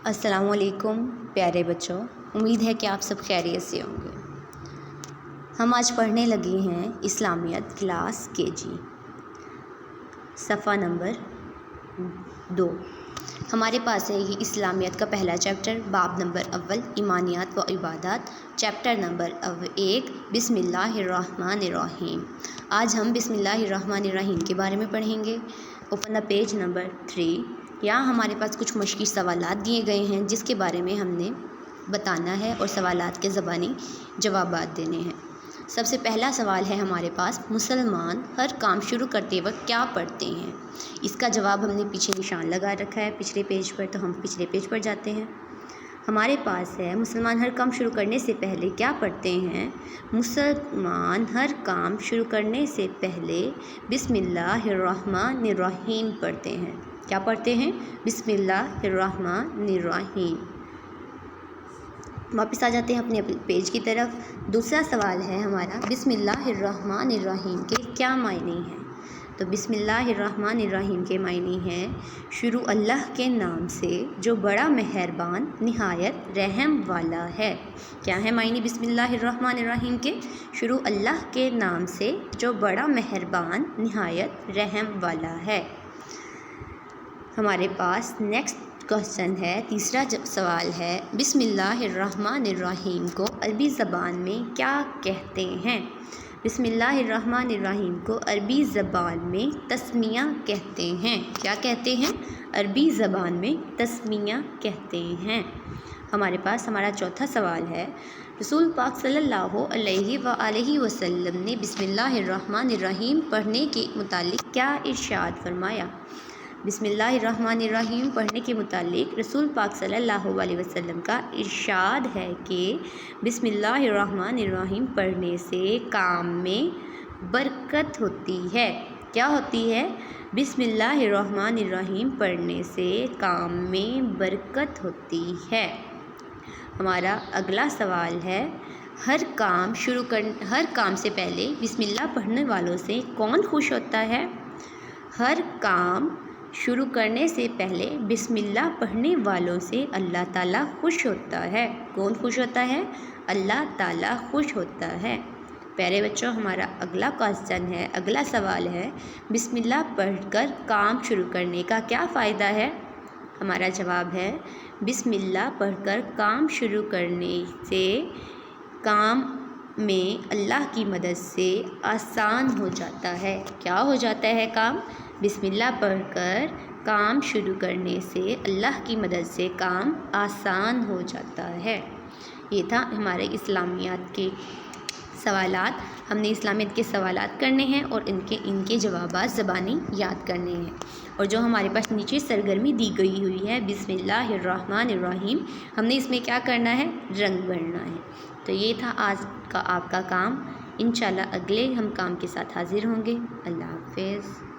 السلام علیکم پیارے بچوں، امید ہے کہ آپ سب خیریت سے ہوں گے۔ ہم آج پڑھنے لگے ہیں اسلامیات کلاس KG، صفحہ نمبر 2۔ ہمارے پاس ہے یہ اسلامیات کا پہلا چیپٹر، باب نمبر اول ایمانیات و عبادات، چیپٹر نمبر 1 بسم اللہ الرحمن الرحیم۔ آج ہم بسم اللہ الرحمن الرحیم کے بارے میں پڑھیں گے۔ Open the page number 3۔ یہاں ہمارے پاس کچھ مشقی سوالات دیے گئے ہیں جس کے بارے میں ہم نے بتانا ہے اور سوالات کے زبانی جوابات دینے ہیں۔ سب سے پہلا سوال ہے ہمارے پاس، مسلمان ہر کام شروع کرتے وقت کیا پڑھتے ہیں؟ اس کا جواب ہم نے پیچھے نشان لگا رکھا ہے پچھلے پیج پر، تو ہم پچھلے پیج پر جاتے ہیں۔ ہمارے پاس ہے مسلمان ہر کام شروع کرنے سے پہلے کیا پڑھتے ہیں؟ مسلمان ہر کام شروع کرنے سے پہلے بسم اللہ الرحمن الرحیم پڑھتے ہیں۔ کیا پڑھتے ہیں؟ بسم اللہ الرحمن الرحیم۔ واپس آ جاتے ہیں اپنے پیج کی طرف۔ دوسرا سوال ہے ہمارا، بسم اللہ الرحمن الرحیم کے کیا معنی ہیں؟ تو بسم اللہ الرحمن الرحیم کے معنی ہیں، شروع اللہ کے نام سے جو بڑا مہربان نہایت رحم والا ہے۔ کیا ہے معنی بسم اللہ الرحمن الرحیم کے؟ شروع اللہ کے نام سے جو بڑا مہربان نہایت رحم والا ہے۔ ہمارے پاس نیکسٹ کوسچن ہے، تیسرا سوال ہے، بسم اللہ الرحمن الرحیم کو عربی زبان میں کیا کہتے ہیں؟ بسم اللہ الرحمن الرحیم کو عربی زبان میں تسمیہ کہتے ہیں۔ کیا کہتے ہیں؟ عربی زبان میں تسمیہ کہتے ہیں۔ ہمارے پاس ہمارا چوتھا سوال ہے، رسول پاک صلی اللہ علیہ وآلہ وسلم نے بسم اللہ الرحمن الرحیم پڑھنے کے متعلق کیا ارشاد فرمایا؟ بسم اللہ الرحمن الرحیم پڑھنے کے متعلق رسول پاک صلی اللہ علیہ وسلم کا ارشاد ہے کہ بسم اللہ الرحمن الرحیم پڑھنے سے کام میں برکت ہوتی ہے۔ کیا ہوتی ہے؟ بسم اللہ الرحمن الرحیم پڑھنے سے کام میں برکت ہوتی ہے۔ ہمارا اگلا سوال ہے، ہر کام سے پہلے بسم اللہ پڑھنے والوں سے کون خوش ہوتا ہے؟ ہر کام شروع کرنے سے پہلے بسم اللہ پڑھنے والوں سے اللہ تعالیٰ خوش ہوتا ہے۔ کون خوش ہوتا ہے؟ اللہ تعالیٰ خوش ہوتا ہے۔ پیارے بچوں، ہمارا اگلا کوسچن ہے، اگلا سوال ہے، بسم اللہ پڑھ کر کام شروع کرنے کا کیا فائدہ ہے؟ ہمارا جواب ہے، بسم اللہ پڑھ کر کام شروع کرنے سے کام میں اللہ کی مدد سے آسان ہو جاتا ہے۔ کیا ہو جاتا ہے کام؟ بسم اللہ پڑھ کر کام شروع کرنے سے اللہ کی مدد سے کام آسان ہو جاتا ہے۔ یہ تھا ہمارے اسلامیات کے سوالات۔ ہم نے اسلامیات کے سوالات کرنے ہیں اور ان کے جوابات زبانی یاد کرنے ہیں۔ اور جو ہمارے پاس نیچے سرگرمی دی گئی ہوئی ہے، بسم اللہ الرحمن الرحیم، ہم نے اس میں کیا کرنا ہے؟ رنگ بھرنا ہے۔ تو یہ تھا آج کا آپ کا کام۔ انشاءاللہ اگلے ہم کام کے ساتھ حاضر ہوں گے۔ اللہ حافظ۔